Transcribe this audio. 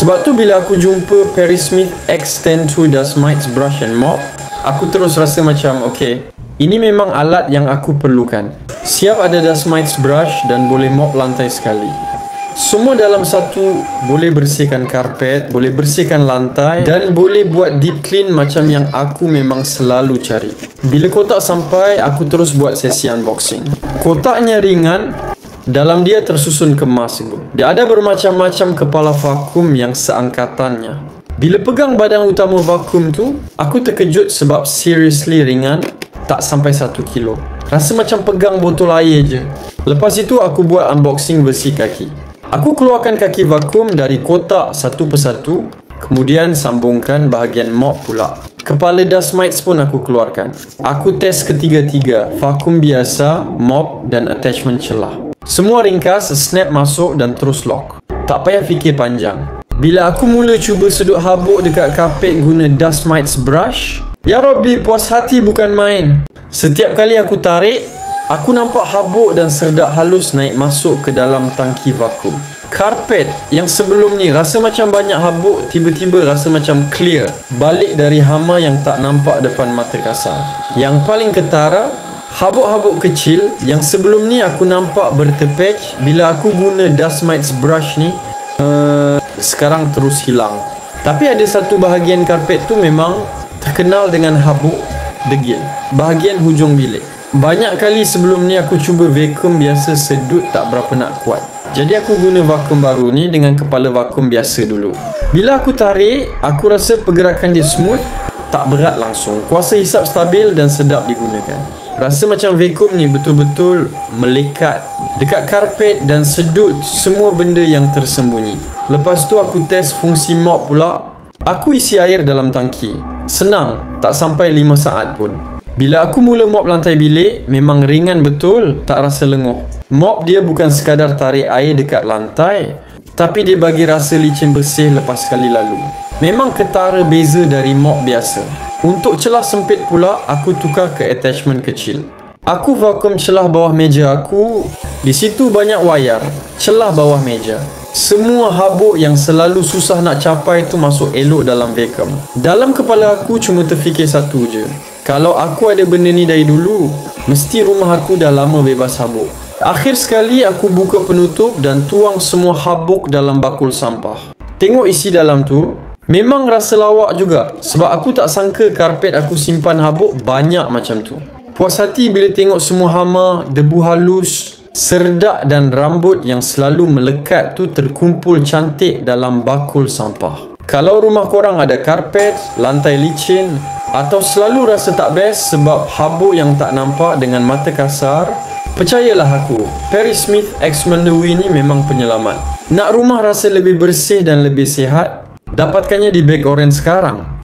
Sebab tu bila aku jumpa Perry Smith X102 Dust Mites Brush and Mop, aku terus rasa macam okay, ini memang alat yang aku perlukan. Siap ada dust mites brush dan boleh mop lantai sekali. Semua dalam satu, boleh bersihkan karpet, boleh bersihkan lantai dan boleh buat deep clean macam yang aku memang selalu cari. Bila kotak sampai, aku terus buat sesi unboxing. Kotaknya ringan, dalam dia tersusun kemas. Dia ada bermacam-macam kepala vakum yang seangkatannya. Bila pegang badan utama vakum tu, aku terkejut sebab seriously ringan, tak sampai 1 kilo. Rasa macam pegang botol air je. Lepas itu aku buat unboxing besi kaki. Aku keluarkan kaki vakum dari kotak satu persatu, kemudian sambungkan bahagian mop pula. Kepala dust mites pun aku keluarkan. Aku test ketiga-tiga, vakum biasa, mop dan attachment celah. Semua ringkas, snap masuk dan terus lock. Tak payah fikir panjang. Bila aku mula cuba sedut habuk dekat kapet guna dust mites brush, ya Rabbi, puas hati bukan main. Setiap kali aku tarik, aku nampak habuk dan serdak halus naik masuk ke dalam tangki vakum. Karpet yang sebelum ni rasa macam banyak habuk, tiba-tiba rasa macam clear. Balik dari hama yang tak nampak depan mata kasar. Yang paling ketara, habuk-habuk kecil yang sebelum ni aku nampak bertepej, bila aku guna dust mites brush ni, sekarang terus hilang. Tapi ada satu bahagian karpet tu memang terkenal dengan habuk degil, bahagian hujung bilik. Banyak kali sebelum ni aku cuba vakum biasa sedut tak berapa nak kuat. Jadi aku guna vakum baru ni dengan kepala vakum biasa dulu. Bila aku tarik, aku rasa pergerakan dia smooth, tak berat langsung. Kuasa hisap stabil dan sedap digunakan. Rasa macam vakum ni betul-betul melekat dekat karpet dan sedut semua benda yang tersembunyi. Lepas tu aku test fungsi mop pula. Aku isi air dalam tangki. Senang, tak sampai 5 saat pun. Bila aku mula mop lantai bilik, memang ringan betul, tak rasa lenguh. Mop dia bukan sekadar tarik air dekat lantai, tapi dia bagi rasa licin bersih lepas sekali lalu. Memang ketara beza dari mop biasa. Untuk celah sempit pula, aku tukar ke attachment kecil. Aku vakum celah bawah meja aku. Di situ banyak wayar. Celah bawah meja. Semua habuk yang selalu susah nak capai tu masuk elok dalam vacuum. Dalam kepala aku cuma terfikir satu je. Kalau aku ada benda ni dari dulu, mesti rumah aku dah lama bebas habuk. Akhir sekali aku buka penutup dan tuang semua habuk dalam bakul sampah. Tengok isi dalam tu, memang rasa lawak juga. Sebab aku tak sangka karpet aku simpan habuk banyak macam tu. Puas hati bila tengok semua hama, debu halus, serdak dan rambut yang selalu melekat tu terkumpul cantik dalam bakul sampah. Kalau rumah korang ada karpet, lantai licin atau selalu rasa tak best sebab habuk yang tak nampak dengan mata kasar, percayalah aku, Perry Smith X102 ni memang penyelamat. Nak rumah rasa lebih bersih dan lebih sihat? Dapatkannya di Bag Orange sekarang.